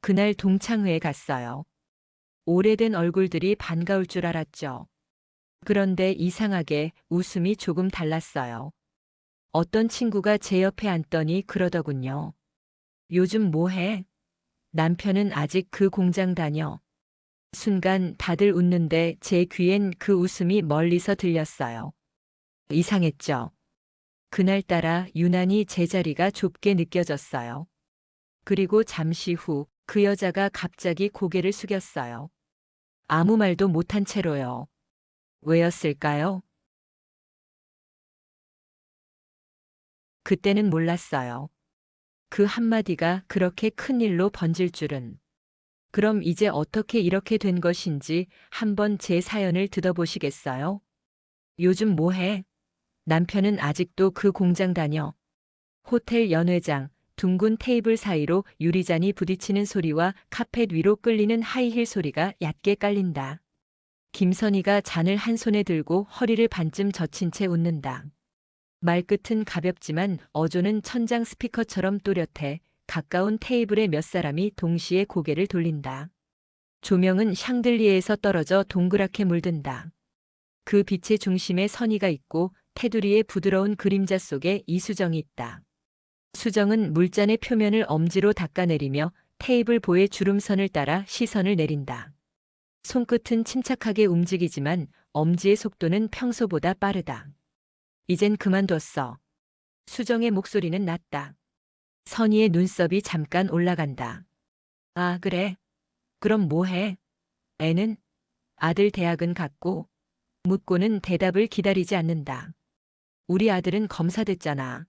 그날 동창회에 갔어요. 오래된 얼굴들이 반가울 줄 알았죠. 그런데 이상하게 웃음이 조금 달랐어요. 어떤 친구가 제 옆에 앉더니 그러더군요. 요즘 뭐 해? 남편은 아직 그 공장 다녀. 순간 다들 웃는데 제 귀엔 그 웃음이 멀리서 들렸어요. 이상했죠. 그날따라 유난히 제자리가 좁게 느껴졌어요. 그리고 잠시 후 그 여자가 갑자기 고개를 숙였어요. 아무 말도 못한 채로요. 왜였을까요? 그때는 몰랐어요. 그 한마디가 그렇게 큰 일로 번질 줄은. 그럼 이제 어떻게 이렇게 된 것인지 한번 제 사연을 들어보시겠어요? 요즘 뭐 해? 남편은 아직도 그 공장 다녀. 호텔 연회장, 둥근 테이블 사이로 유리잔이 부딪히는 소리와 카펫 위로 끌리는 하이힐 소리가 얕게 깔린다. 김선희가 잔을 한 손에 들고 허리를 반쯤 젖힌 채 웃는다. 말끝은 가볍지만 어조는 천장 스피커처럼 또렷해 가까운 테이블에 몇 사람이 동시에 고개를 돌린다. 조명은 샹들리에서 떨어져 동그랗게 물든다. 그 빛의 중심에 선희가 있고 테두리의 부드러운 그림자 속에 이수정이 있다. 수정은 물잔의 표면을 엄지로 닦아내리며 테이블 보의 주름선을 따라 시선을 내린다. 손끝은 침착하게 움직이지만 엄지의 속도는 평소보다 빠르다. 이젠 그만뒀어. 수정의 목소리는 낮다. 선희의 눈썹이 잠깐 올라간다. 아, 그래. 그럼 뭐 해? 애는? 아들 대학은 갔고? 묻고는 대답을 기다리지 않는다. 우리 아들은 검사 됐잖아.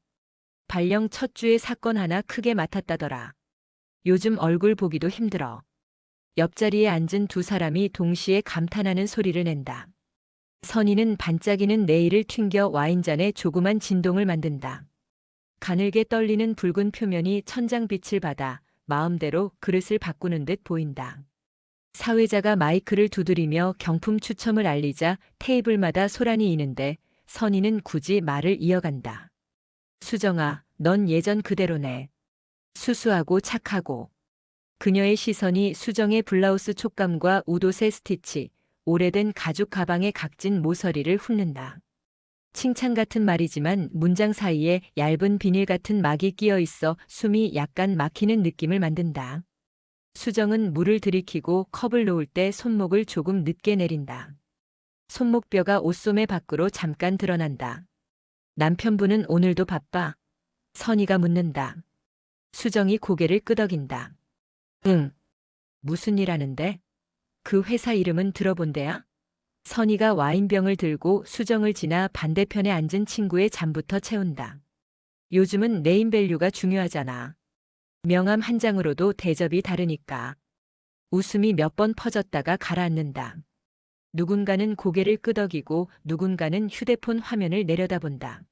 발령 첫 주에 사건 하나 크게 맡았다더라. 요즘 얼굴 보기도 힘들어. 옆자리에 앉은 두 사람이 동시에 감탄하는 소리를 낸다. 선희는 반짝이는 네일을 튕겨 와인잔에 조그만 진동을 만든다. 가늘게 떨리는 붉은 표면이 천장빛을 받아 마음대로 그릇을 바꾸는 듯 보인다. 사회자가 마이크를 두드리며 경품 추첨을 알리자 테이블마다 소란이 이는데 선희는 굳이 말을 이어간다. 수정아, 넌 예전 그대로네. 수수하고 착하고. 그녀의 시선이 수정의 블라우스 촉감과 웃옷의 스티치, 오래된 가죽 가방의 각진 모서리를 훑는다. 칭찬 같은 말이지만 문장 사이에 얇은 비닐 같은 막이 끼어 있어 숨이 약간 막히는 느낌을 만든다. 수정은 물을 들이키고 컵을 놓을 때 손목을 조금 늦게 내린다. 손목뼈가 옷소매 밖으로 잠깐 드러난다. 남편분은 오늘도 바빠? 선희가 묻는다. 수정이 고개를 끄덕인다. 응. 무슨 일 하는데? 그 회사 이름은 들어본 데야? 선희가 와인병을 들고 수정을 지나 반대편에 앉은 친구의 잔부터 채운다. 요즘은 네임밸류가 중요하잖아. 명함 한 장으로도 대접이 다르니까. 웃음이 몇 번 퍼졌다가 가라앉는다. 누군가는 고개를 끄덕이고 누군가는 휴대폰 화면을 내려다본다.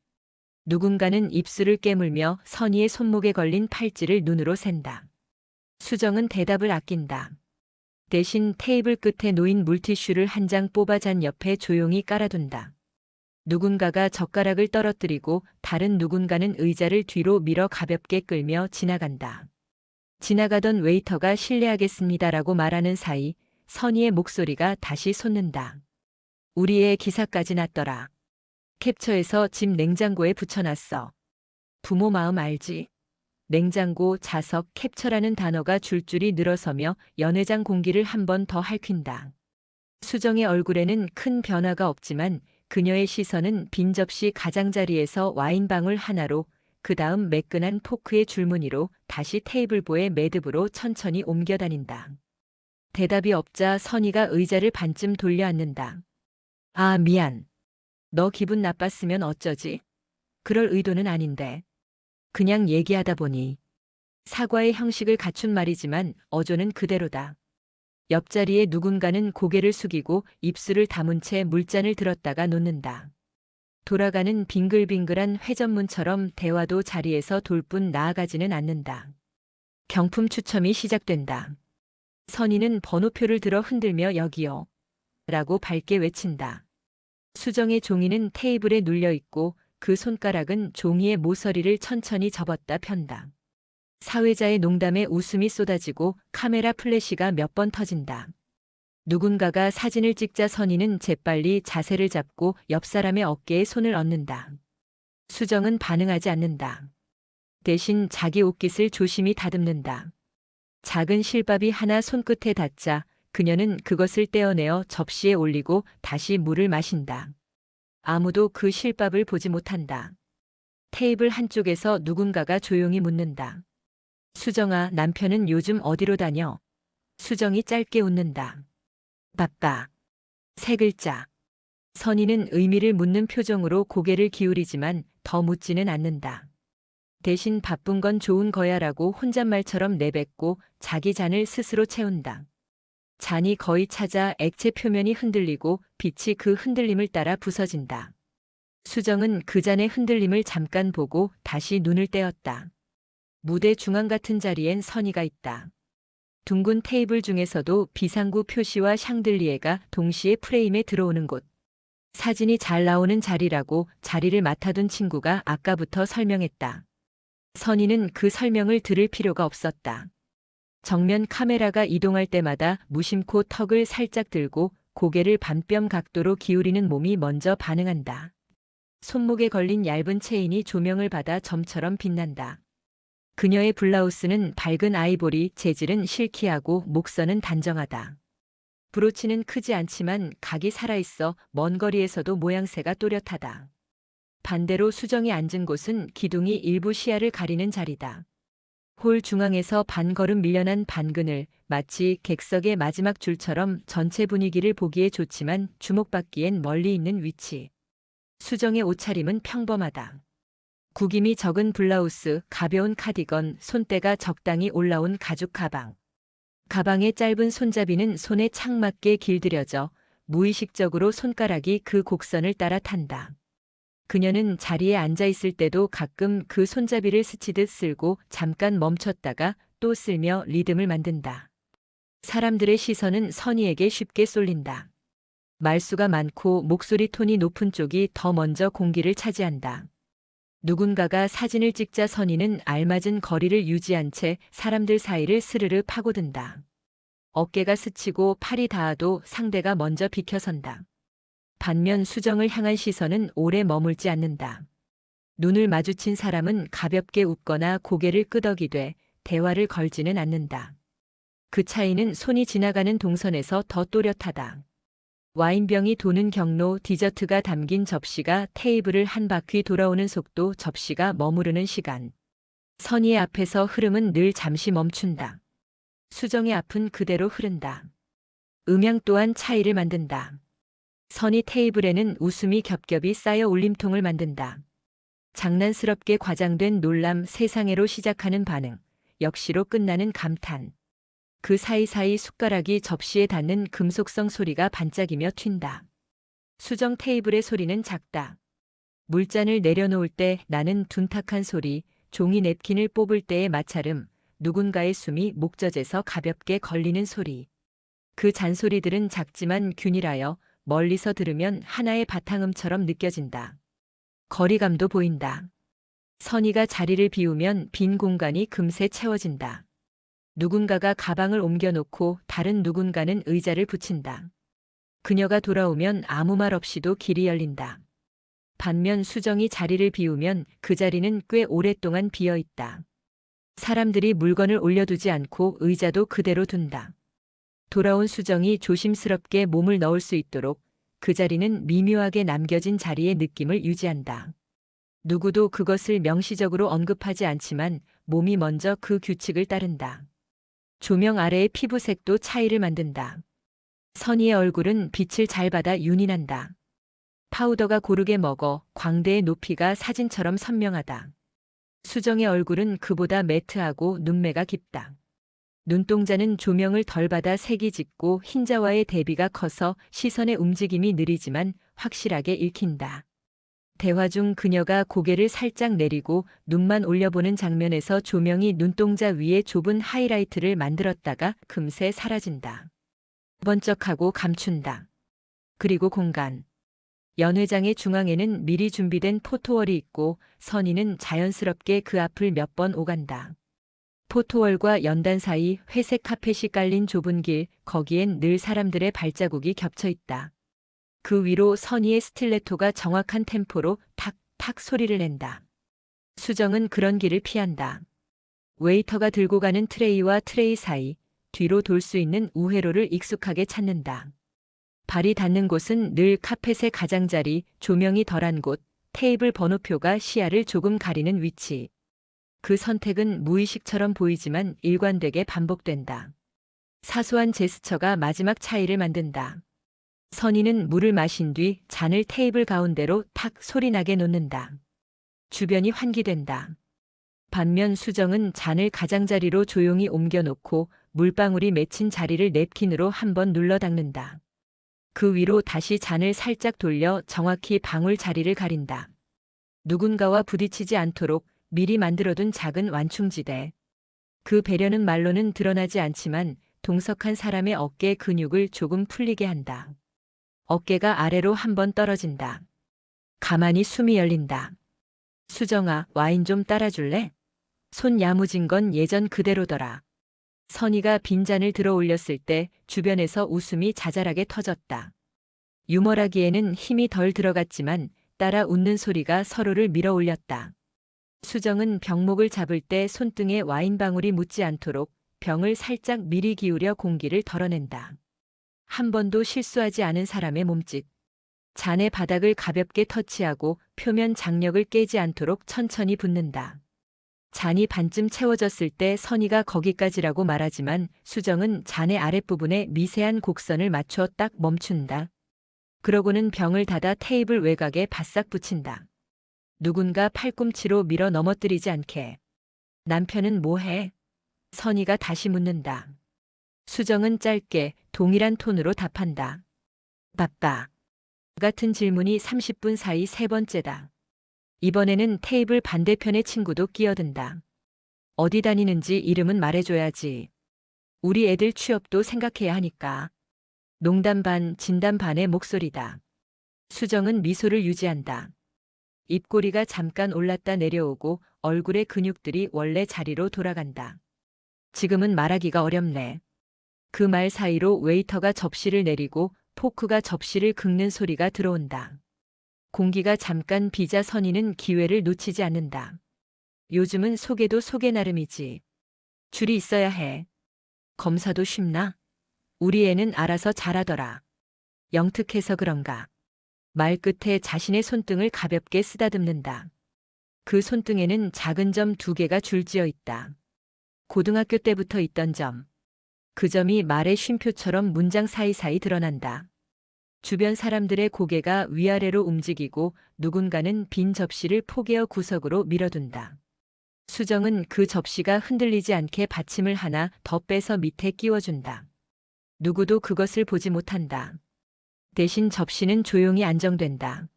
누군가는 입술을 깨물며 선희의 손목에 걸린 팔찌를 눈으로 샌다. 수정은 대답을 아낀다. 대신 테이블 끝에 놓인 물티슈를 한 장 뽑아 잔 옆에 조용히 깔아둔다. 누군가가 젓가락을 떨어뜨리고 다른 누군가는 의자를 뒤로 밀어 가볍게 끌며 지나간다. 지나가던 웨이터가 실례하겠습니다라고 말하는 사이 선희의 목소리가 다시 솟는다. 우리 애 기사까지 났더라. 캡처해서 집 냉장고에 붙여놨어. 부모 마음 알지? 냉장고, 자석, 캡처라는 단어가 줄줄이 늘어서며 연회장 공기를 한 번 더 핥힌다. 수정의 얼굴에는 큰 변화가 없지만 그녀의 시선은 빈 접시 가장자리에서 와인방울 하나로 그 다음 매끈한 포크의 줄무늬로 다시 테이블보의 매듭으로 천천히 옮겨 다닌다. 대답이 없자 선희가 의자를 반쯤 돌려 앉는다. 아, 미안. 너 기분 나빴으면 어쩌지? 그럴 의도는 아닌데. 그냥 얘기하다 보니. 사과의 형식을 갖춘 말이지만 어조는 그대로다. 옆자리에 누군가는 고개를 숙이고 입술을 다문 채 물잔을 들었다가 놓는다. 돌아가는 빙글빙글한 회전문처럼 대화도 자리에서 돌뿐 나아가지는 않는다. 경품 추첨이 시작된다. 선희는 번호표를 들어 흔들며 여기요. 라고 밝게 외친다. 수정의 종이는 테이블에 눌려 있고 그 손가락은 종이의 모서리를 천천히 접었다 편다. 사회자의 농담에 웃음이 쏟아지고 카메라 플래시가 몇 번 터진다. 누군가가 사진을 찍자 선희는 재빨리 자세를 잡고 옆 사람의 어깨에 손을 얹는다. 수정은 반응하지 않는다. 대신 자기 옷깃을 조심히 다듬는다. 작은 실밥이 하나 손끝에 닿자 그녀는 그것을 떼어내어 접시에 올리고 다시 물을 마신다. 아무도 그 실밥을 보지 못한다. 테이블 한쪽에서 누군가가 조용히 묻는다. 수정아, 남편은 요즘 어디로 다녀? 수정이 짧게 웃는다. 바빠. 세 글자. 선희는 의미를 묻는 표정으로 고개를 기울이지만 더 묻지는 않는다. 대신 바쁜 건 좋은 거야라고 혼잣말처럼 내뱉고 자기 잔을 스스로 채운다. 잔이 거의 차자 액체 표면이 흔들리고 빛이 그 흔들림을 따라 부서진다. 수정은 그 잔의 흔들림을 잠깐 보고 다시 눈을 떼었다. 무대 중앙 같은 자리엔 선희가 있다. 둥근 테이블 중에서도 비상구 표시와 샹들리에가 동시에 프레임에 들어오는 곳. 사진이 잘 나오는 자리라고 자리를 맡아둔 친구가 아까부터 설명했다. 선희는 그 설명을 들을 필요가 없었다. 정면 카메라가 이동할 때마다 무심코 턱을 살짝 들고 고개를 반뼘 각도로 기울이는 몸이 먼저 반응한다. 손목에 걸린 얇은 체인이 조명을 받아 점처럼 빛난다. 그녀의 블라우스는 밝은 아이보리, 재질은 실키하고 목선은 단정하다. 브로치는 크지 않지만 각이 살아있어 먼 거리에서도 모양새가 또렷하다. 반대로 수정이 앉은 곳은 기둥이 일부 시야를 가리는 자리다. 홀 중앙에서 반걸음 밀려난 반그늘, 마치 객석의 마지막 줄처럼 전체 분위기를 보기에 좋지만 주목받기엔 멀리 있는 위치. 수정의 옷차림은 평범하다. 구김이 적은 블라우스, 가벼운 카디건, 손때가 적당히 올라온 가죽 가방. 가방의 짧은 손잡이는 손에 착 맞게 길들여져 무의식적으로 손가락이 그 곡선을 따라 탄다. 그녀는 자리에 앉아 있을 때도 가끔 그 손잡이를 스치듯 쓸고 잠깐 멈췄다가 또 쓸며 리듬을 만든다. 사람들의 시선은 선희에게 쉽게 쏠린다. 말수가 많고 목소리 톤이 높은 쪽이 더 먼저 공기를 차지한다. 누군가가 사진을 찍자 선희는 알맞은 거리를 유지한 채 사람들 사이를 스르르 파고든다. 어깨가 스치고 팔이 닿아도 상대가 먼저 비켜선다. 반면 수정을 향한 시선은 오래 머물지 않는다. 눈을 마주친 사람은 가볍게 웃거나 고개를 끄덕이되 대화를 걸지는 않는다. 그 차이는 손이 지나가는 동선에서 더 또렷하다. 와인병이 도는 경로, 디저트가 담긴 접시가 테이블을 한 바퀴 돌아오는 속도, 접시가 머무르는 시간. 선희의 앞에서 흐름은 늘 잠시 멈춘다. 수정의 앞은 그대로 흐른다. 음향 또한 차이를 만든다. 선희 테이블에는 웃음이 겹겹이 쌓여 울림통을 만든다. 장난스럽게 과장된 놀람, 세상에로 시작하는 반응, 역시로 끝나는 감탄. 그 사이사이 숟가락이 접시에 닿는 금속성 소리가 반짝이며 튄다. 수정 테이블의 소리는 작다. 물잔을 내려놓을 때 나는 둔탁한 소리, 종이 냅킨을 뽑을 때의 마찰음, 누군가의 숨이 목젖에서 가볍게 걸리는 소리. 그 잔소리들은 작지만 균일하여 멀리서 들으면 하나의 바탕음처럼 느껴진다. 거리감도 보인다. 선희가 자리를 비우면 빈 공간이 금세 채워진다. 누군가가 가방을 옮겨놓고 다른 누군가는 의자를 붙인다. 그녀가 돌아오면 아무 말 없이도 길이 열린다. 반면 수정이 자리를 비우면 그 자리는 꽤 오랫동안 비어 있다. 사람들이 물건을 올려두지 않고 의자도 그대로 둔다. 돌아온 수정이 조심스럽게 몸을 넣을 수 있도록 그 자리는 미묘하게 남겨진 자리의 느낌을 유지한다. 누구도 그것을 명시적으로 언급하지 않지만 몸이 먼저 그 규칙을 따른다. 조명 아래의 피부색도 차이를 만든다. 선희의 얼굴은 빛을 잘 받아 윤이 난다. 파우더가 고르게 먹어 광대의 높이가 사진처럼 선명하다. 수정의 얼굴은 그보다 매트하고 눈매가 깊다. 눈동자는 조명을 덜 받아 색이 짙고 흰자와의 대비가 커서 시선의 움직임이 느리지만 확실하게 읽힌다. 대화 중 그녀가 고개를 살짝 내리고 눈만 올려보는 장면에서 조명이 눈동자 위에 좁은 하이라이트를 만들었다가 금세 사라진다. 번쩍하고 감춘다. 그리고 공간. 연회장의 중앙에는 미리 준비된 포토월이 있고 선희는 자연스럽게 그 앞을 몇 번 오간다. 포토월과 연단 사이 회색 카펫이 깔린 좁은 길, 거기엔 늘 사람들의 발자국이 겹쳐 있다. 그 위로 선희의 스틸레토가 정확한 템포로 탁탁 소리를 낸다. 수정은 그런 길을 피한다. 웨이터가 들고 가는 트레이와 트레이 사이, 뒤로 돌 수 있는 우회로를 익숙하게 찾는다. 발이 닿는 곳은 늘 카펫의 가장자리, 조명이 덜한 곳, 테이블 번호표가 시야를 조금 가리는 위치. 그 선택은 무의식처럼 보이지만 일관되게 반복된다. 사소한 제스처가 마지막 차이를 만든다. 선희는 물을 마신 뒤 잔을 테이블 가운데로 탁 소리나게 놓는다. 주변이 환기된다. 반면 수정은 잔을 가장자리로 조용히 옮겨놓고 물방울이 맺힌 자리를 냅킨으로 한번 눌러 닦는다. 그 위로 다시 잔을 살짝 돌려 정확히 방울 자리를 가린다. 누군가와 부딪히지 않도록 미리 만들어둔 작은 완충지대. 그 배려는 말로는 드러나지 않지만 동석한 사람의 어깨 근육을 조금 풀리게 한다. 어깨가 아래로 한번 떨어진다. 가만히 숨이 열린다. 수정아, 와인 좀 따라줄래? 손 야무진 건 예전 그대로더라. 선희가 빈잔을 들어 올렸을 때 주변에서 웃음이 자잘하게 터졌다. 유머라기에는 힘이 덜 들어갔지만 따라 웃는 소리가 서로를 밀어 올렸다. 수정은 병목을 잡을 때 손등에 와인방울이 묻지 않도록 병을 살짝 미리 기울여 공기를 덜어낸다. 한 번도 실수하지 않은 사람의 몸짓. 잔의 바닥을 가볍게 터치하고 표면 장력을 깨지 않도록 천천히 붓는다. 잔이 반쯤 채워졌을 때 선희가 거기까지라고 말하지만 수정은 잔의 아랫부분에 미세한 곡선을 맞춰 딱 멈춘다. 그러고는 병을 닫아 테이블 외곽에 바싹 붙인다. 누군가 팔꿈치로 밀어 넘어뜨리지 않게. 남편은 뭐해? 선희가 다시 묻는다. 수정은 짧게 동일한 톤으로 답한다. 바빠. 같은 질문이 30분 사이 세 번째다. 이번에는 테이블 반대편의 친구도 끼어든다. 어디 다니는지 이름은 말해줘야지. 우리 애들 취업도 생각해야 하니까. 농담 반 진담 반의 목소리다. 수정은 미소를 유지한다. 입꼬리가 잠깐 올랐다 내려오고 얼굴의 근육들이 원래 자리로 돌아간다. 지금은 말하기가 어렵네. 그 말 사이로 웨이터가 접시를 내리고 포크가 접시를 긁는 소리가 들어온다. 공기가 잠깐 비자 선희는 기회를 놓치지 않는다. 요즘은 소개도 소개 나름이지. 줄이 있어야 해. 검사도 쉽나? 우리 애는 알아서 잘하더라. 영특해서 그런가. 말 끝에 자신의 손등을 가볍게 쓰다듬는다. 그 손등에는 작은 점 2개가 줄지어 있다. 고등학교 때부터 있던 점. 그 점이 말의 쉼표처럼 문장 사이사이 드러난다. 주변 사람들의 고개가 위아래로 움직이고 누군가는 빈 접시를 포개어 구석으로 밀어둔다. 수정은 그 접시가 흔들리지 않게 받침을 하나 더 빼서 밑에 끼워준다. 누구도 그것을 보지 못한다. 대신 접시는 조용히 안정된다.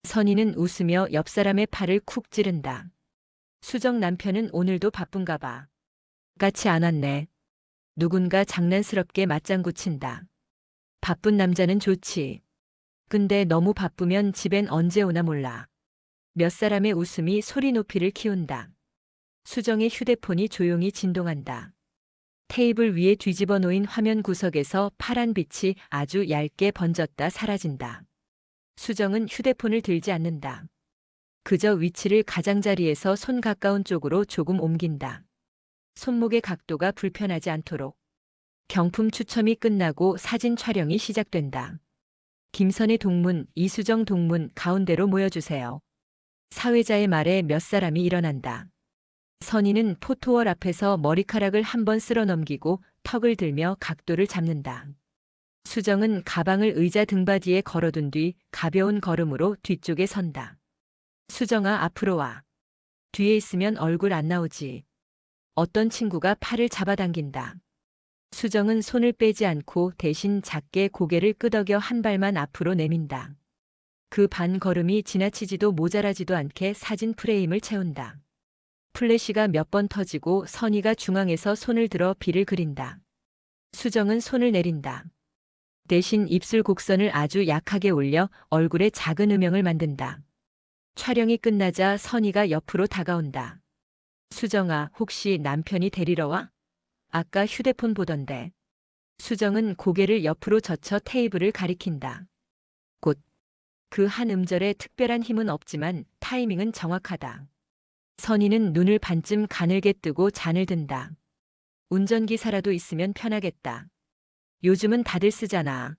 선희는 웃으며 옆 사람의 팔을 쿡 찌른다. 수정 남편은 오늘도 바쁜가 봐. 같이 안 왔네. 누군가 장난스럽게 맞장구 친다. 바쁜 남자는 좋지. 근데 너무 바쁘면 집엔 언제 오나 몰라. 몇 사람의 웃음이 소리 높이를 키운다. 수정의 휴대폰이 조용히 진동한다. 테이블 위에 뒤집어 놓인 화면 구석에서 파란 빛이 아주 얇게 번졌다 사라진다. 수정은 휴대폰을 들지 않는다. 그저 위치를 가장자리에서 손 가까운 쪽으로 조금 옮긴다. 손목의 각도가 불편하지 않도록. 경품 추첨이 끝나고 사진 촬영이 시작된다. 김선의 동문, 이수정 동문 가운데로 모여주세요. 사회자의 말에 몇 사람이 일어난다. 선희는 포토월 앞에서 머리카락을 한번 쓸어 넘기고 턱을 들며 각도를 잡는다. 수정은 가방을 의자 등받이에 걸어둔 뒤 가벼운 걸음으로 뒤쪽에 선다. 수정아, 앞으로 와. 뒤에 있으면 얼굴 안 나오지. 어떤 친구가 팔을 잡아당긴다. 수정은 손을 빼지 않고 대신 작게 고개를 끄덕여 한 발만 앞으로 내민다. 그 반걸음이 지나치지도 모자라지도 않게 사진 프레임을 채운다. 플래시가 몇 번 터지고 선희가 중앙에서 손을 들어 비를 그린다. 수정은 손을 내린다. 대신 입술 곡선을 아주 약하게 올려 얼굴에 작은 음영을 만든다. 촬영이 끝나자 선희가 옆으로 다가온다. 수정아, 혹시 남편이 데리러 와? 아까 휴대폰 보던데. 수정은 고개를 옆으로 젖혀 테이블을 가리킨다. 곧. 그 한 음절에 특별한 힘은 없지만 타이밍은 정확하다. 선희는 눈을 반쯤 가늘게 뜨고 잔을 든다. 운전기사라도 있으면 편하겠다. 요즘은 다들 쓰잖아.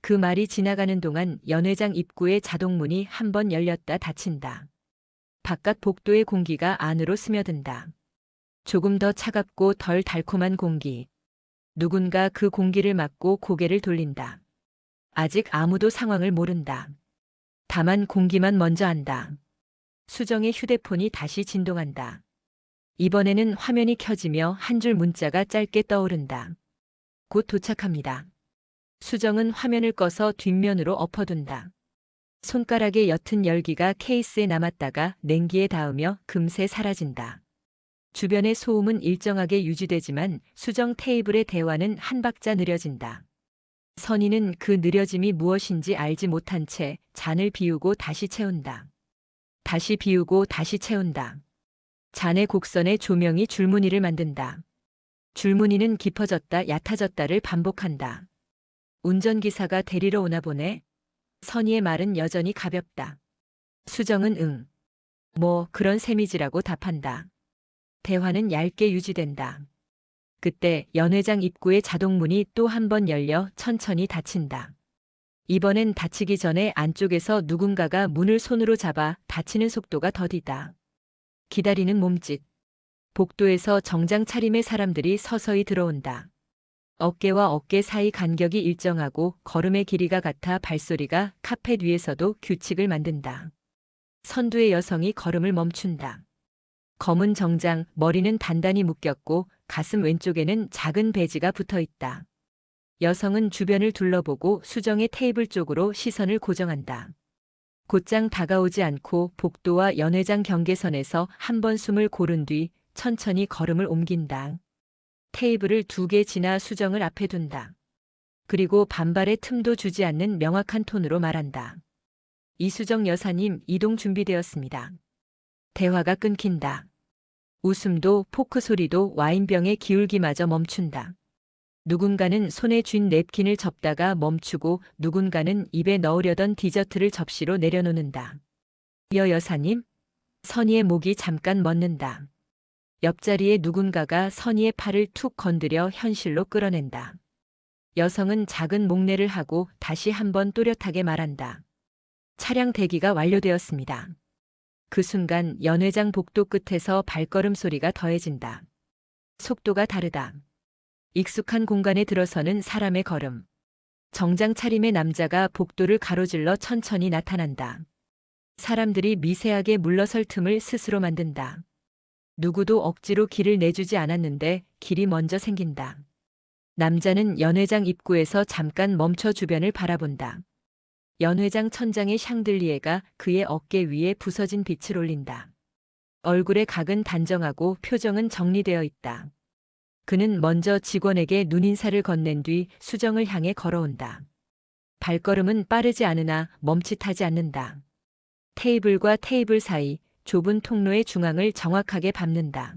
그 말이 지나가는 동안 연회장 입구의 자동문이 한 번 열렸다 닫힌다. 바깥 복도의 공기가 안으로 스며든다. 조금 더 차갑고 덜 달콤한 공기. 누군가 그 공기를 맡고 고개를 돌린다. 아직 아무도 상황을 모른다. 다만 공기만 먼저 안다. 수정의 휴대폰이 다시 진동한다. 이번에는 화면이 켜지며 한 줄 문자가 짧게 떠오른다. 곧 도착합니다. 수정은 화면을 꺼서 뒷면으로 엎어둔다. 손가락의 옅은 열기가 케이스에 남았다가 냉기에 닿으며 금세 사라진다. 주변의 소음은 일정하게 유지되지만 수정 테이블의 대화는 한 박자 느려진다. 선희는 그 느려짐이 무엇인지 알지 못한 채 잔을 비우고 다시 채운다. 다시 비우고 다시 채운다. 잔의 곡선에 조명이 줄무늬를 만든다. 줄무늬는 깊어졌다 얕아졌다를 반복한다. 운전기사가 데리러 오나 보네. 선희의 말은 여전히 가볍다. 수정은 응. 뭐 그런 셈이지라고 답한다. 대화는 얇게 유지된다. 그때 연회장 입구의 자동문이 또 한 번 열려 천천히 닫힌다. 이번엔 닫히기 전에 안쪽에서 누군가가 문을 손으로 잡아 닫히는 속도가 더디다. 기다리는 몸짓. 복도에서 정장 차림의 사람들이 서서히 들어온다. 어깨와 어깨 사이 간격이 일정하고 걸음의 길이가 같아 발소리가 카펫 위에서도 규칙을 만든다. 선두의 여성이 걸음을 멈춘다. 검은 정장, 머리는 단단히 묶였고 가슴 왼쪽에는 작은 배지가 붙어 있다. 여성은 주변을 둘러보고 수정의 테이블 쪽으로 시선을 고정한다. 곧장 다가오지 않고 복도와 연회장 경계선에서 한 번 숨을 고른 뒤 천천히 걸음을 옮긴다. 테이블을 2개 지나 수정을 앞에 둔다. 그리고 반발의 틈도 주지 않는 명확한 톤으로 말한다. 이수정 여사님, 이동 준비되었습니다. 대화가 끊긴다. 웃음도 포크 소리도 와인병의 기울기마저 멈춘다. 누군가는 손에 쥔 냅킨을 접다가 멈추고 누군가는 입에 넣으려던 디저트를 접시로 내려놓는다. 여사님? 선희의 목이 잠깐 멎는다. 옆자리에 누군가가 선희의 팔을 툭 건드려 현실로 끌어낸다. 여성은 작은 목례를 하고 다시 한번 또렷하게 말한다. 차량 대기가 완료되었습니다. 그 순간 연회장 복도 끝에서 발걸음 소리가 더해진다. 속도가 다르다. 익숙한 공간에 들어서는 사람의 걸음. 정장 차림의 남자가 복도를 가로질러 천천히 나타난다. 사람들이 미세하게 물러설 틈을 스스로 만든다. 누구도 억지로 길을 내주지 않았는데 길이 먼저 생긴다. 남자는 연회장 입구에서 잠깐 멈춰 주변을 바라본다. 연회장 천장의 샹들리에가 그의 어깨 위에 부서진 빛을 올린다. 얼굴의 각은 단정하고 표정은 정리되어 있다. 그는 먼저 직원에게 눈인사를 건넨 뒤 수정을 향해 걸어온다. 발걸음은 빠르지 않으나 멈칫하지 않는다. 테이블과 테이블 사이 좁은 통로의 중앙을 정확하게 밟는다.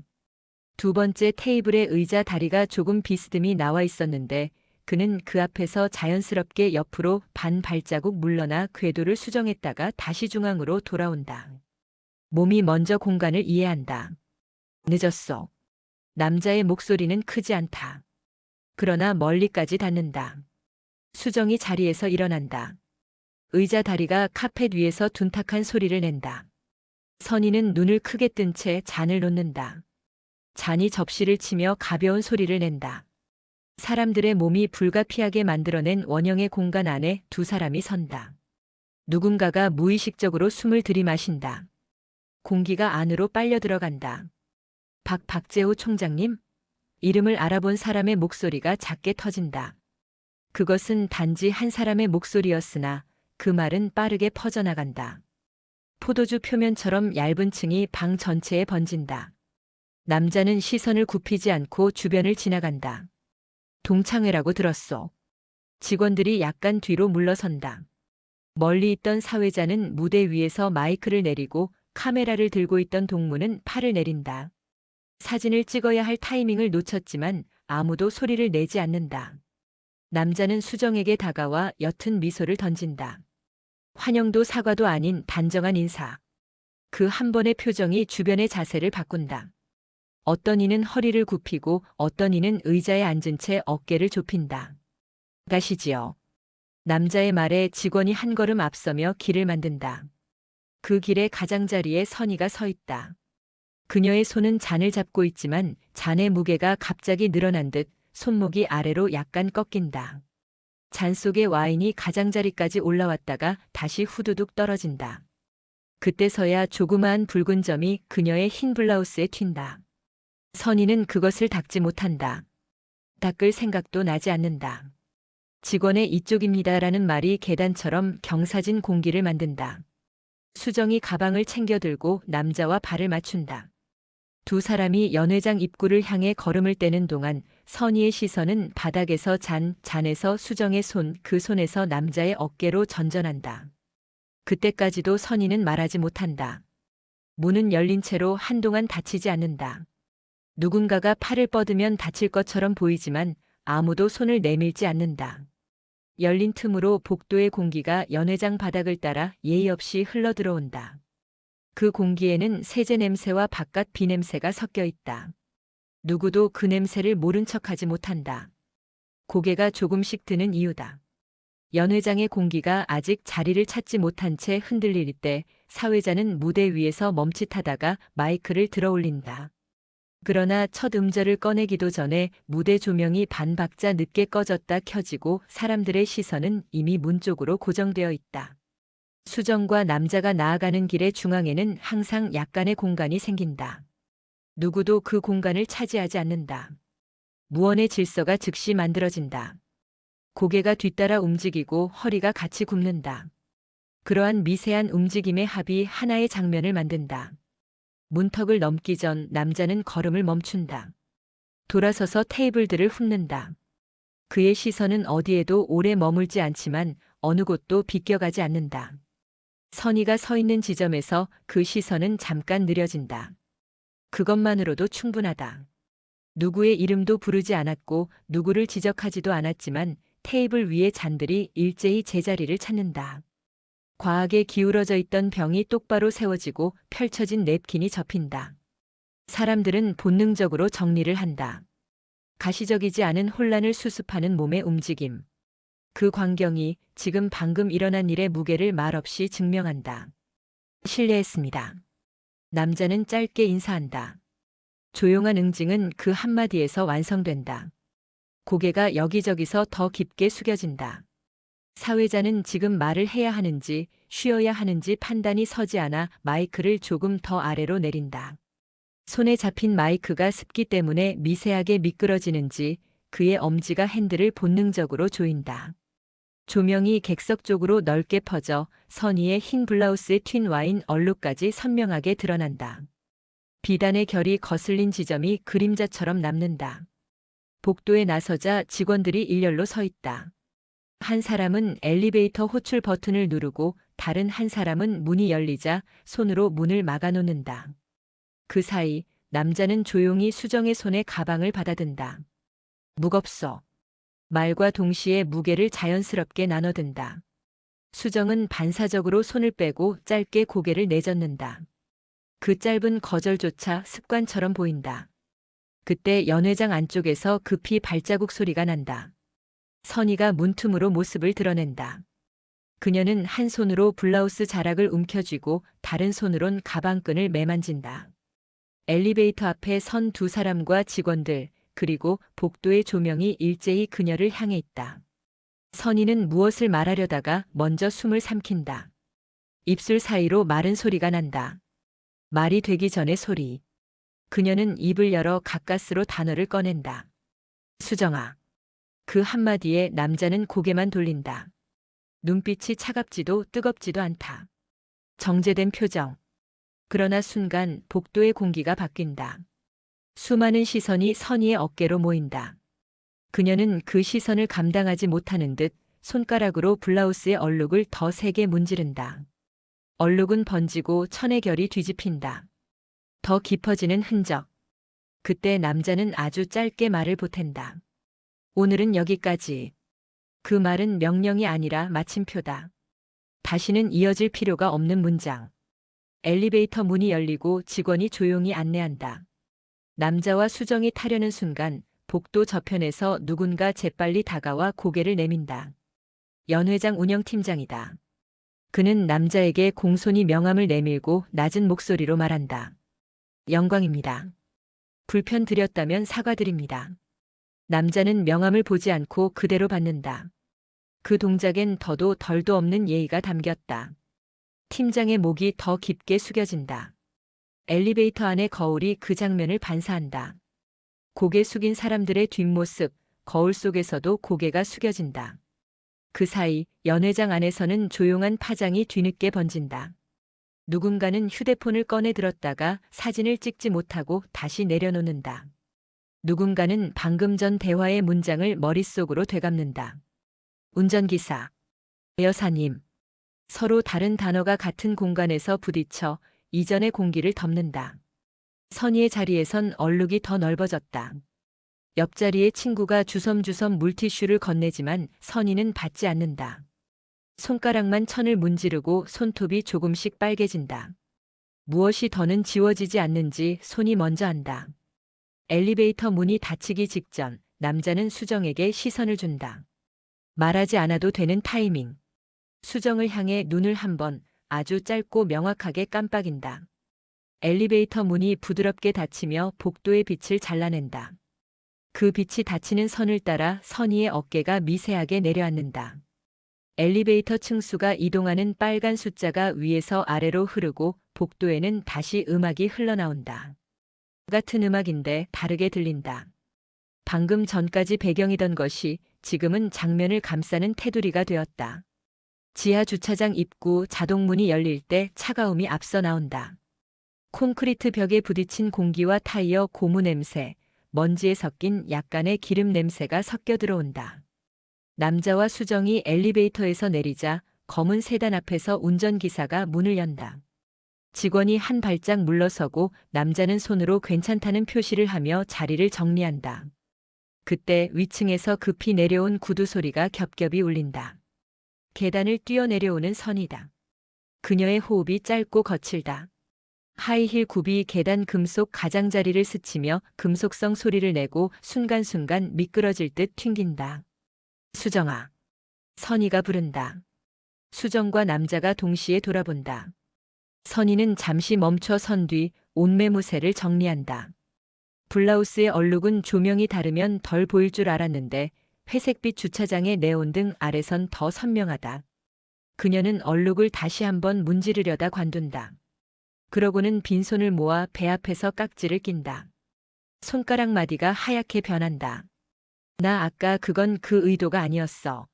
2번째 테이블의 의자 다리가 조금 비스듬히 나와 있었는데 그는 그 앞에서 자연스럽게 옆으로 반 발자국 물러나 궤도를 수정했다가 다시 중앙으로 돌아온다. 몸이 먼저 공간을 이해한다. 늦었어. 남자의 목소리는 크지 않다. 그러나 멀리까지 닿는다. 수정이 자리에서 일어난다. 의자 다리가 카펫 위에서 둔탁한 소리를 낸다. 선희는 눈을 크게 뜬 채 잔을 놓는다. 잔이 접시를 치며 가벼운 소리를 낸다. 사람들의 몸이 불가피하게 만들어낸 원형의 공간 안에 2사람이 선다. 누군가가 무의식적으로 숨을 들이마신다. 공기가 안으로 빨려 들어간다. 박재호 총장님? 이름을 알아본 사람의 목소리가 작게 터진다. 그것은 단지 한 사람의 목소리였으나 그 말은 빠르게 퍼져나간다. 포도주 표면처럼 얇은 층이 방 전체에 번진다. 남자는 시선을 굽히지 않고 주변을 지나간다. 동창회라고 들었소. 직원들이 약간 뒤로 물러선다. 멀리 있던 사회자는 무대 위에서 마이크를 내리고 카메라를 들고 있던 동무는 팔을 내린다. 사진을 찍어야 할 타이밍을 놓쳤지만 아무도 소리를 내지 않는다. 남자는 수정에게 다가와 옅은 미소를 던진다. 환영도 사과도 아닌 단정한 인사. 그 한 번의 표정이 주변의 자세를 바꾼다. 어떤 이는 허리를 굽히고 어떤 이는 의자에 앉은 채 어깨를 좁힌다. 가시지요. 남자의 말에 직원이 한 걸음 앞서며 길을 만든다. 그 길의 가장자리에 선희가 서 있다. 그녀의 손은 잔을 잡고 있지만 잔의 무게가 갑자기 늘어난 듯 손목이 아래로 약간 꺾인다. 잔 속의 와인이 가장자리까지 올라왔다가 다시 후두둑 떨어진다. 그때서야 조그마한 붉은 점이 그녀의 흰 블라우스에 튄다. 선희는 그것을 닦지 못한다. 닦을 생각도 나지 않는다. 직원의 이쪽입니다라는 말이 계단처럼 경사진 공기를 만든다. 수정이 가방을 챙겨 들고 남자와 발을 맞춘다. 두 사람이 연회장 입구를 향해 걸음을 떼는 동안 선희의 시선은 바닥에서 잔에서 수정의 손, 그 손에서 남자의 어깨로 전전한다. 그때까지도 선희는 말하지 못한다. 문은 열린 채로 한동안 닫히지 않는다. 누군가가 팔을 뻗으면 다칠 것처럼 보이지만 아무도 손을 내밀지 않는다. 열린 틈으로 복도의 공기가 연회장 바닥을 따라 예의 없이 흘러들어온다. 그 공기에는 세제 냄새와 바깥 비 냄새가 섞여 있다. 누구도 그 냄새를 모른 척하지 못한다. 고개가 조금씩 드는 이유다. 연회장의 공기가 아직 자리를 찾지 못한 채 흔들릴 때 사회자는 무대 위에서 멈칫하다가 마이크를 들어 올린다. 그러나 첫 음절을 꺼내기도 전에 무대 조명이 반 박자 늦게 꺼졌다 켜지고 사람들의 시선은 이미 문 쪽으로 고정되어 있다. 수정과 남자가 나아가는 길의 중앙에는 항상 약간의 공간이 생긴다. 누구도 그 공간을 차지하지 않는다. 무언의 질서가 즉시 만들어진다. 고개가 뒤따라 움직이고 허리가 같이 굽는다. 그러한 미세한 움직임의 합이 하나의 장면을 만든다. 문턱을 넘기 전 남자는 걸음을 멈춘다. 돌아서서 테이블들을 훑는다. 그의 시선은 어디에도 오래 머물지 않지만 어느 곳도 비껴가지 않는다. 선희가 서 있는 지점에서 그 시선은 잠깐 느려진다. 그것만으로도 충분하다. 누구의 이름도 부르지 않았고 누구를 지적하지도 않았지만 테이블 위의 잔들이 일제히 제자리를 찾는다. 과하게 기울어져 있던 병이 똑바로 세워지고 펼쳐진 냅킨이 접힌다. 사람들은 본능적으로 정리를 한다. 가시적이지 않은 혼란을 수습하는 몸의 움직임. 그 광경이 지금 방금 일어난 일의 무게를 말없이 증명한다. 실례했습니다. 남자는 짧게 인사한다. 조용한 응징은 그 한마디에서 완성된다. 고개가 여기저기서 더 깊게 숙여진다. 사회자는 지금 말을 해야 하는지 쉬어야 하는지 판단이 서지 않아 마이크를 조금 더 아래로 내린다. 손에 잡힌 마이크가 습기 때문에 미세하게 미끄러지는지 그의 엄지가 핸들을 본능적으로 조인다. 조명이 객석 쪽으로 넓게 퍼져 선희의 흰 블라우스에 튄 와인 얼룩까지 선명하게 드러난다. 비단의 결이 거슬린 지점이 그림자처럼 남는다. 복도에 나서자 직원들이 일렬로 서 있다. 한 사람은 엘리베이터 호출 버튼을 누르고 다른 한 사람은 문이 열리자 손으로 문을 막아놓는다. 그 사이 남자는 조용히 수정의 손에 가방을 받아든다. 무겁소. 말과 동시에 무게를 자연스럽게 나눠든다. 수정은 반사적으로 손을 빼고 짧게 고개를 내젓는다. 그 짧은 거절조차 습관처럼 보인다. 그때 연회장 안쪽에서 급히 발자국 소리가 난다. 선희가 문틈으로 모습을 드러낸다. 그녀는 한 손으로 블라우스 자락을 움켜쥐고 다른 손으론 가방끈을 매만진다. 엘리베이터 앞에 선 두 사람과 직원들, 그리고 복도의 조명이 일제히 그녀를 향해 있다. 선희는 무엇을 말하려다가 먼저 숨을 삼킨다. 입술 사이로 마른 소리가 난다. 말이 되기 전의 소리. 그녀는 입을 열어 가까스로 단어를 꺼낸다. 수정아. 그 한마디에 남자는 고개만 돌린다. 눈빛이 차갑지도 뜨겁지도 않다. 정제된 표정. 그러나 순간 복도의 공기가 바뀐다. 수많은 시선이 선희의 어깨로 모인다. 그녀는 그 시선을 감당하지 못하는 듯 손가락으로 블라우스의 얼룩을 더 세게 문지른다. 얼룩은 번지고 천의 결이 뒤집힌다. 더 깊어지는 흔적. 그때 남자는 아주 짧게 말을 보탠다. 오늘은 여기까지. 그 말은 명령이 아니라 마침표다. 다시는 이어질 필요가 없는 문장. 엘리베이터 문이 열리고 직원이 조용히 안내한다. 남자와 수정이 타려는 순간 복도 저편에서 누군가 재빨리 다가와 고개를 내민다. 연 회장 운영팀장이다. 그는 남자에게 공손히 명함을 내밀고 낮은 목소리로 말한다. 영광입니다. 불편 드렸다면 사과드립니다. 남자는 명함을 보지 않고 그대로 받는다. 그 동작엔 더도 덜도 없는 예의가 담겼다. 팀장의 목이 더 깊게 숙여진다. 엘리베이터 안의 거울이 그 장면을 반사한다. 고개 숙인 사람들의 뒷모습, 거울 속에서도 고개가 숙여진다. 그 사이 연회장 안에서는 조용한 파장이 뒤늦게 번진다. 누군가는 휴대폰을 꺼내 들었다가 사진을 찍지 못하고 다시 내려놓는다. 누군가는 방금 전 대화의 문장을 머릿속으로 되감는다. 운전기사, 여사님. 서로 다른 단어가 같은 공간에서 부딪혀 이전의 공기를 덮는다. 선의의 자리에선 얼룩이 더 넓어졌다. 옆자리의 친구가 주섬주섬 물티슈를 건네지만 선의는 받지 않는다. 손가락만 천을 문지르고 손톱이 조금씩 빨개진다. 무엇이 더는 지워지지 않는지 손이 먼저 한다. 엘리베이터 문이 닫히기 직전 남자는 수정에게 시선을 준다. 말하지 않아도 되는 타이밍. 수정을 향해 눈을 한번 아주 짧고 명확하게 깜빡인다. 엘리베이터 문이 부드럽게 닫히며 복도의 빛을 잘라낸다. 그 빛이 닫히는 선을 따라 선의의 어깨가 미세하게 내려앉는다. 엘리베이터 층수가 이동하는 빨간 숫자가 위에서 아래로 흐르고 복도에는 다시 음악이 흘러나온다. 같은 음악인데 다르게 들린다. 방금 전까지 배경이던 것이 지금은 장면을 감싸는 테두리가 되었다. 지하 주차장 입구 자동문이 열릴 때 차가움이 앞서 나온다. 콘크리트 벽에 부딪힌 공기와 타이어 고무 냄새, 먼지에 섞인 약간의 기름 냄새가 섞여 들어온다. 남자와 수정이 엘리베이터에서 내리자 검은 세단 앞에서 운전기사가 문을 연다. 직원이 한 발짝 물러서고 남자는 손으로 괜찮다는 표시를 하며 자리를 정리한다. 그때 위층에서 급히 내려온 구두 소리가 겹겹이 울린다. 계단을 뛰어내려오는 선이다. 그녀의 호흡이 짧고 거칠다. 하이힐 굽이 계단 금속 가장자리를 스치며 금속성 소리를 내고 순간순간 미끄러질 듯 튕긴다. 수정아. 선이가 부른다. 수정과 남자가 동시에 돌아본다. 선이는 잠시 멈춰 선 뒤 옷매무새를 정리한다. 블라우스의 얼룩은 조명이 다르면 덜 보일 줄 알았는데 회색빛 주차장의 네온등 아래선 더 선명하다. 그녀는 얼룩을 다시 한번 문지르려다 관둔다. 그러고는 빈손을 모아 배 앞에서 깍지를 낀다. 손가락 마디가 하얗게 변한다. 나 아까 그건 그 의도가 아니었어.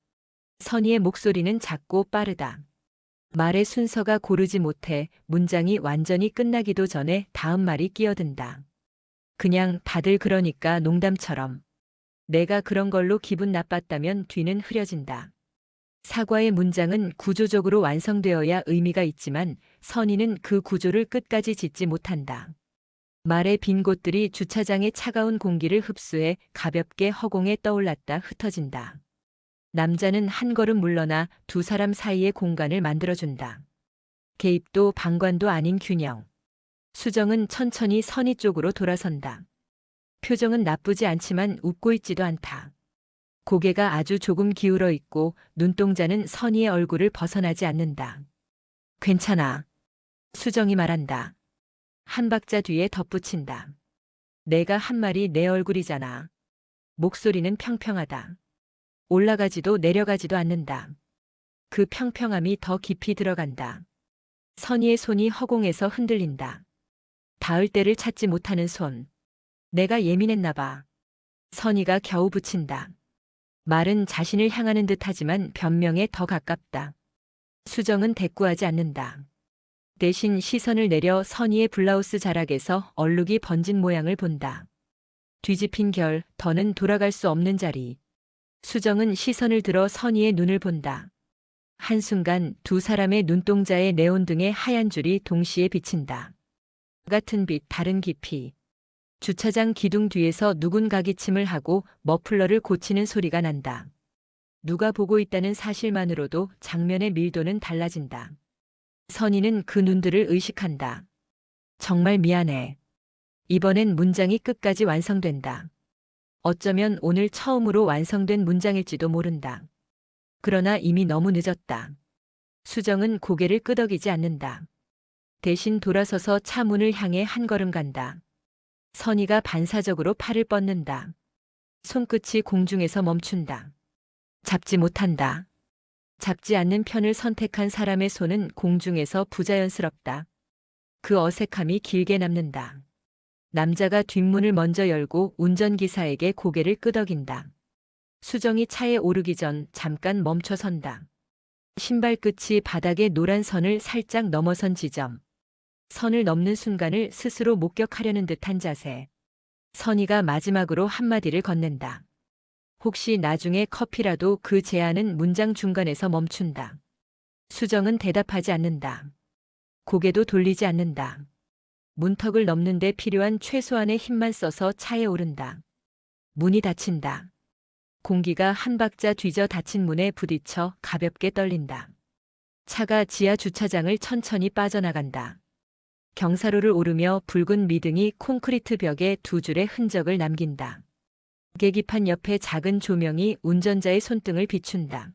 선의의 목소리는 작고 빠르다. 말의 순서가 고르지 못해 문장이 완전히 끝나기도 전에 다음 말이 끼어든다. 그냥 다들 그러니까 농담처럼. 내가 그런 걸로 기분 나빴다면 뒤는 흐려진다. 사과의 문장은 구조적으로 완성되어야 의미가 있지만 선의는 그 구조를 끝까지 짓지 못한다. 말의 빈 곳들이 주차장의 차가운 공기를 흡수해 가볍게 허공에 떠올랐다 흩어진다. 남자는 한 걸음 물러나 두 사람 사이의 공간을 만들어준다. 개입도 방관도 아닌 균형. 수정은 천천히 선의 쪽으로 돌아선다. 표정은 나쁘지 않지만 웃고 있지도 않다. 고개가 아주 조금 기울어 있고 눈동자는 선의의 얼굴을 벗어나지 않는다. 괜찮아. 수정이 말한다. 한 박자 뒤에 덧붙인다. 내가 한 말이 내 얼굴이잖아. 목소리는 평평하다. 올라가지도 내려가지도 않는다. 그 평평함이 더 깊이 들어간다. 선의의 손이 허공에서 흔들린다. 닿을 때를 찾지 못하는 손. 내가 예민했나 봐. 선의가 겨우 붙인다. 말은 자신을 향하는 듯하지만 변명에 더 가깝다. 수정은 대꾸하지 않는다. 대신 시선을 내려 선의의 블라우스 자락에서 얼룩이 번진 모양을 본다. 뒤집힌 결, 더는 돌아갈 수 없는 자리. 수정은 시선을 들어 선의의 눈을 본다. 한순간 두 사람의 눈동자의 네온등의 하얀 줄이 동시에 비친다. 같은 빛, 다른 깊이. 주차장 기둥 뒤에서 누군가 기침을 하고 머플러를 고치는 소리가 난다. 누가 보고 있다는 사실만으로도 장면의 밀도는 달라진다. 선희는 그 눈들을 의식한다. 정말 미안해. 이번엔 문장이 끝까지 완성된다. 어쩌면 오늘 처음으로 완성된 문장일지도 모른다. 그러나 이미 너무 늦었다. 수정은 고개를 끄덕이지 않는다. 대신 돌아서서 차 문을 향해 한 걸음 간다. 선희가 반사적으로 팔을 뻗는다. 손끝이 공중에서 멈춘다. 잡지 못한다. 잡지 않는 편을 선택한 사람의 손은 공중에서 부자연스럽다. 그 어색함이 길게 남는다. 남자가 뒷문을 먼저 열고 운전기사에게 고개를 끄덕인다. 수정이 차에 오르기 전 잠깐 멈춰 선다. 신발 끝이 바닥에 노란 선을 살짝 넘어선 지점. 선을 넘는 순간을 스스로 목격하려는 듯한 자세. 선희가 마지막으로 한마디를 건넨다. 혹시 나중에 커피라도 그 제안은 문장 중간에서 멈춘다. 수정은 대답하지 않는다. 고개도 돌리지 않는다. 문턱을 넘는 데 필요한 최소한의 힘만 써서 차에 오른다. 문이 닫힌다. 공기가 한 박자 뒤져 닫힌 문에 부딪혀 가볍게 떨린다. 차가 지하 주차장을 천천히 빠져나간다. 경사로를 오르며 붉은 미등이 콘크리트 벽에 두 줄의 흔적을 남긴다. 계기판 옆에 작은 조명이 운전자의 손등을 비춘다.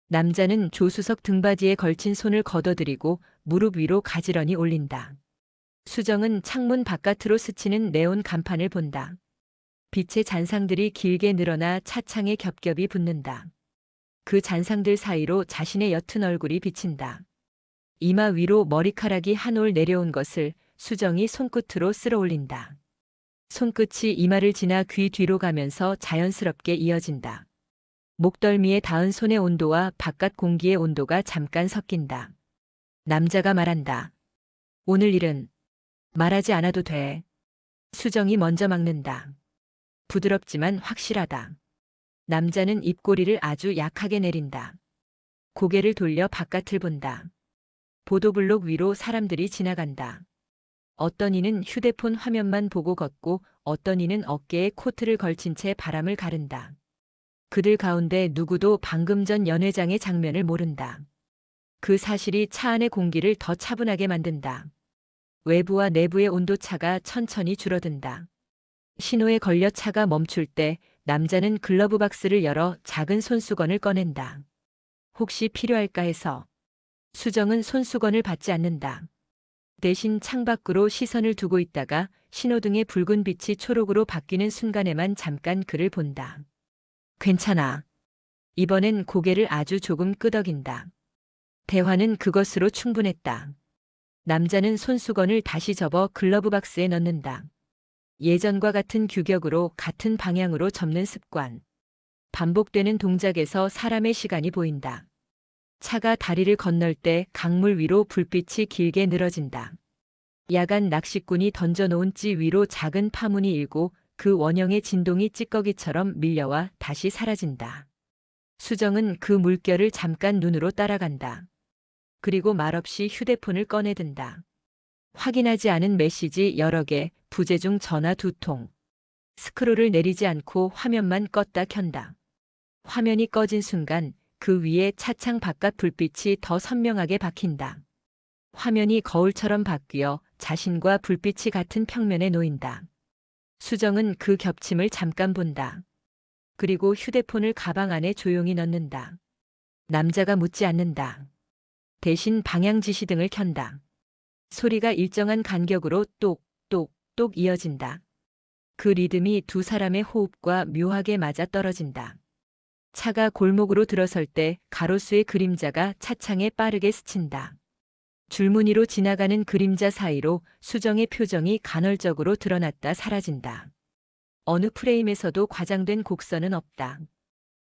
남자는 조수석 등받이에 걸친 손을 걷어들이고 무릎 위로 가지런히 올린다. 수정은 창문 바깥으로 스치는 네온 간판을 본다. 빛의 잔상들이 길게 늘어나 차창에 겹겹이 붙는다. 그 잔상들 사이로 자신의 옅은 얼굴이 비친다. 이마 위로 머리카락이 한 올 내려온 것을 수정이 손끝으로 쓸어 올린다. 손끝이 이마를 지나 귀 뒤로 가면서 자연스럽게 이어진다. 목덜미에 닿은 손의 온도와 바깥 공기의 온도가 잠깐 섞인다. 남자가 말한다. 오늘 일은 말하지 않아도 돼. 수정이 먼저 막는다. 부드럽지만 확실하다. 남자는 입꼬리를 아주 약하게 내린다. 고개를 돌려 바깥을 본다. 보도블록 위로 사람들이 지나간다. 어떤 이는 휴대폰 화면만 보고 걷고 어떤 이는 어깨에 코트를 걸친 채 바람을 가른다. 그들 가운데 누구도 방금 전 연회장의 장면을 모른다. 그 사실이 차 안의 공기를 더 차분하게 만든다. 외부와 내부의 온도차가 천천히 줄어든다. 신호에 걸려 차가 멈출 때 남자는 글러브 박스를 열어 작은 손수건을 꺼낸다. 혹시 필요할까 해서. 수정은 손수건을 받지 않는다. 대신 창밖으로 시선을 두고 있다가 신호등의 붉은 빛이 초록으로 바뀌는 순간에만 잠깐 그를 본다. 괜찮아. 이번엔 고개를 아주 조금 끄덕인다. 대화는 그것으로 충분했다. 남자는 손수건을 다시 접어 글러브 박스에 넣는다. 예전과 같은 규격으로 같은 방향으로 접는 습관. 반복되는 동작에서 사람의 시간이 보인다. 차가 다리를 건널 때 강물 위로 불빛이 길게 늘어진다. 야간 낚시꾼이 던져놓은 찌 위로 작은 파문이 일고 그 원형의 진동이 찌꺼기처럼 밀려와 다시 사라진다. 수정은 그 물결을 잠깐 눈으로 따라간다. 그리고 말없이 휴대폰을 꺼내든다. 확인하지 않은 메시지 여러 개, 부재중 전화 2통. 스크롤을 내리지 않고 화면만 껐다 켠다. 화면이 꺼진 순간 그 위에 차창 바깥 불빛이 더 선명하게 박힌다. 화면이 거울처럼 바뀌어 자신과 불빛이 같은 평면에 놓인다. 수정은 그 겹침을 잠깐 본다. 그리고 휴대폰을 가방 안에 조용히 넣는다. 남자가 묻지 않는다. 대신 방향 지시등을 켠다. 소리가 일정한 간격으로 똑똑똑 이어진다. 그 리듬이 두 사람의 호흡과 묘하게 맞아 떨어진다. 차가 골목으로 들어설 때 가로수의 그림자가 차창에 빠르게 스친다. 줄무늬로 지나가는 그림자 사이로 수정의 표정이 간헐적으로 드러났다 사라진다. 어느 프레임에서도 과장된 곡선은 없다.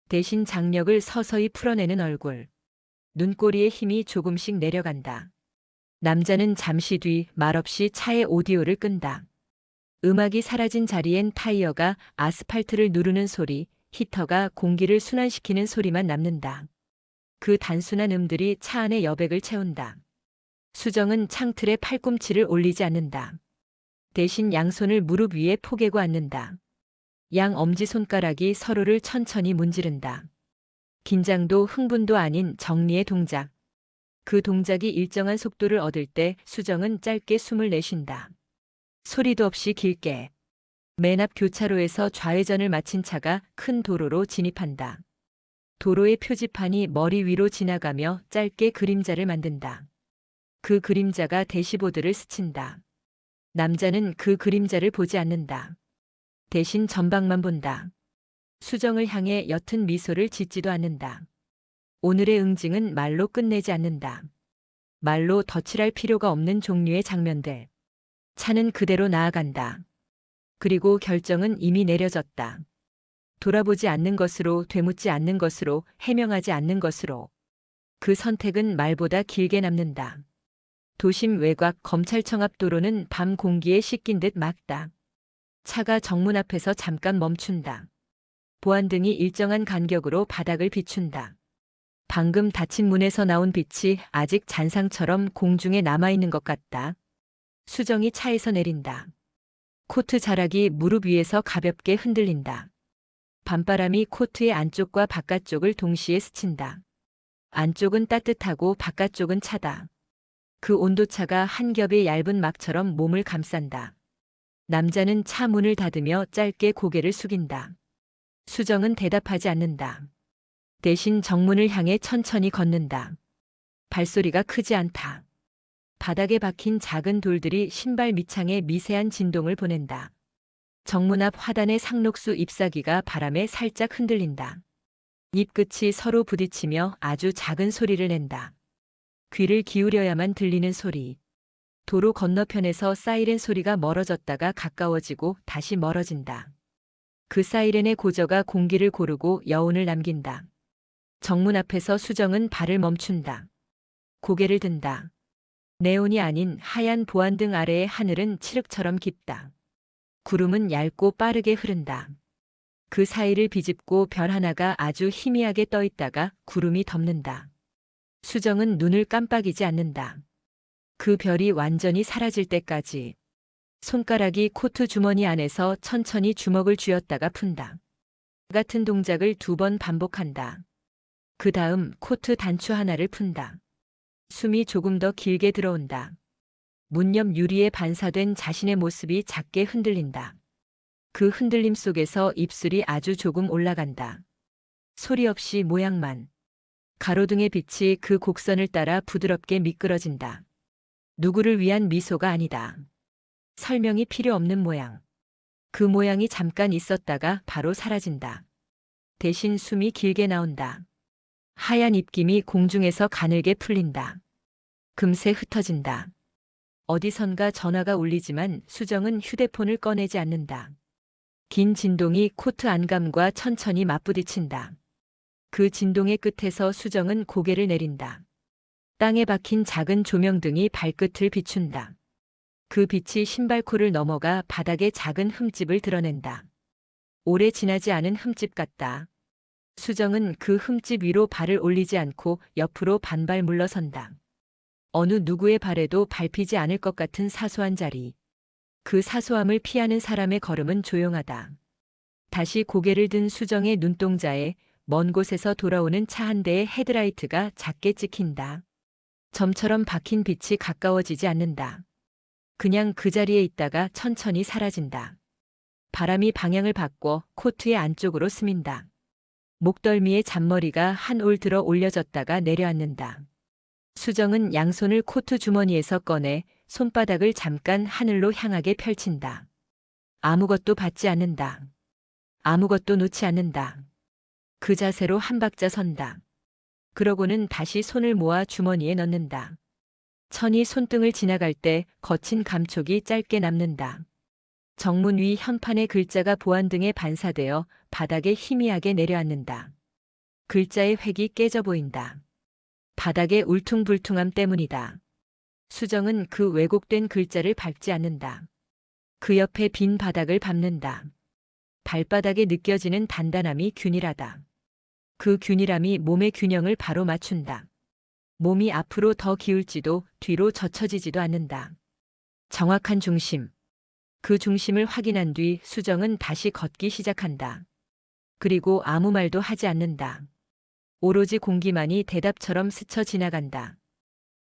대신 장력을 서서히 풀어내는 얼굴. 눈꼬리의 힘이 조금씩 내려간다. 남자는 잠시 뒤 말없이 차의 오디오를 끈다. 음악이 사라진 자리엔 타이어가 아스팔트를 누르는 소리, 히터가 공기를 순환시키는 소리만 남는다. 그 단순한 음들이 차 안의 여백을 채운다. 수정은 창틀에 팔꿈치를 올리지 않는다. 대신 양손을 무릎 위에 포개고 앉는다. 양 엄지손가락이 서로를 천천히 문지른다. 긴장도 흥분도 아닌 정리의 동작. 그 동작이 일정한 속도를 얻을 때 수정은 짧게 숨을 내쉰다. 소리도 없이 길게. 맨 앞 교차로에서 좌회전을 마친 차가 큰 도로로 진입한다. 도로의 표지판이 머리 위로 지나가며 짧게 그림자를 만든다. 그 그림자가 대시보드를 스친다. 남자는 그 그림자를 보지 않는다. 대신 전방만 본다. 수정을 향해 옅은 미소를 짓지도 않는다. 오늘의 응징은 말로 끝내지 않는다. 말로 덧칠할 필요가 없는 종류의 장면들. 차는 그대로 나아간다. 그리고 결정은 이미 내려졌다. 돌아보지 않는 것으로, 되묻지 않는 것으로, 해명하지 않는 것으로. 그 선택은 말보다 길게 남는다. 도심 외곽 검찰청 앞 도로는 밤 공기에 씻긴 듯 맑다. 차가 정문 앞에서 잠깐 멈춘다. 보안등이 일정한 간격으로 바닥을 비춘다. 방금 닫힌 문에서 나온 빛이 아직 잔상처럼 공중에 남아있는 것 같다. 수정이 차에서 내린다. 코트 자락이 무릎 위에서 가볍게 흔들린다. 밤바람이 코트의 안쪽과 바깥쪽을 동시에 스친다. 안쪽은 따뜻하고 바깥쪽은 차다. 그 온도차가 한 겹의 얇은 막처럼 몸을 감싼다. 남자는 차 문을 닫으며 짧게 고개를 숙인다. 수정은 대답하지 않는다. 대신 정문을 향해 천천히 걷는다. 발소리가 크지 않다. 바닥에 박힌 작은 돌들이 신발 밑창에 미세한 진동을 보낸다. 정문 앞 화단의 상록수 잎사귀가 바람에 살짝 흔들린다. 잎끝이 서로 부딪히며 아주 작은 소리를 낸다. 귀를 기울여야만 들리는 소리. 도로 건너편에서 사이렌 소리가 멀어졌다가 가까워지고 다시 멀어진다. 그 사이렌의 고저가 공기를 고르고 여운을 남긴다. 정문 앞에서 수정은 발을 멈춘다. 고개를 든다. 네온이 아닌 하얀 보안등 아래의 하늘은 칠흑처럼 깊다. 구름은 얇고 빠르게 흐른다. 그 사이를 비집고 별 하나가 아주 희미하게 떠 있다가 구름이 덮는다. 수정은 눈을 깜빡이지 않는다. 그 별이 완전히 사라질 때까지. 손가락이 코트 주머니 안에서 천천히 주먹을 쥐었다가 푼다. 같은 동작을 2번 반복한다. 그 다음 코트 단추 하나를 푼다. 숨이 조금 더 길게 들어온다. 문 옆 유리에 반사된 자신의 모습이 작게 흔들린다. 그 흔들림 속에서 입술이 아주 조금 올라간다. 소리 없이 모양만. 가로등의 빛이 그 곡선을 따라 부드럽게 미끄러진다. 누구를 위한 미소가 아니다. 설명이 필요 없는 모양. 그 모양이 잠깐 있었다가 바로 사라진다. 대신 숨이 길게 나온다. 하얀 입김이 공중에서 가늘게 풀린다. 금세 흩어진다. 어디선가 전화가 울리지만 수정은 휴대폰을 꺼내지 않는다. 긴 진동이 코트 안감과 천천히 맞부딪힌다. 그 진동의 끝에서 수정은 고개를 내린다. 땅에 박힌 작은 조명등이 발끝을 비춘다. 그 빛이 신발코를 넘어가 바닥에 작은 흠집을 드러낸다. 오래 지나지 않은 흠집 같다. 수정은 그 흠집 위로 발을 올리지 않고 옆으로 반발 물러선다. 어느 누구의 발에도 밟히지 않을 것 같은 사소한 자리. 그 사소함을 피하는 사람의 걸음은 조용하다. 다시 고개를 든 수정의 눈동자에 먼 곳에서 돌아오는 차 한 대의 헤드라이트가 작게 찍힌다. 점처럼 박힌 빛이 가까워지지 않는다. 그냥 그 자리에 있다가 천천히 사라진다. 바람이 방향을 바꿔 코트의 안쪽으로 스민다. 목덜미의 잔머리가 한 올 들어 올려졌다가 내려앉는다. 수정은 양손을 코트 주머니에서 꺼내 손바닥을 잠깐 하늘로 향하게 펼친다. 아무것도 받지 않는다. 아무것도 놓지 않는다. 그 자세로 한 박자 선다. 그러고는 다시 손을 모아 주머니에 넣는다. 천이 손등을 지나갈 때 거친 감촉이 짧게 남는다. 정문 위 현판의 글자가 보안등에 반사되어 바닥에 희미하게 내려앉는다. 글자의 획이 깨져 보인다. 바닥의 울퉁불퉁함 때문이다. 수정은 그 왜곡된 글자를 밟지 않는다. 그 옆에 빈 바닥을 밟는다. 발바닥에 느껴지는 단단함이 균일하다. 그 균일함이 몸의 균형을 바로 맞춘다. 몸이 앞으로 더 기울지도 뒤로 젖혀지지도 않는다. 정확한 중심. 그 중심을 확인한 뒤 수정은 다시 걷기 시작한다. 그리고 아무 말도 하지 않는다. 오로지 공기만이 대답처럼 스쳐 지나간다.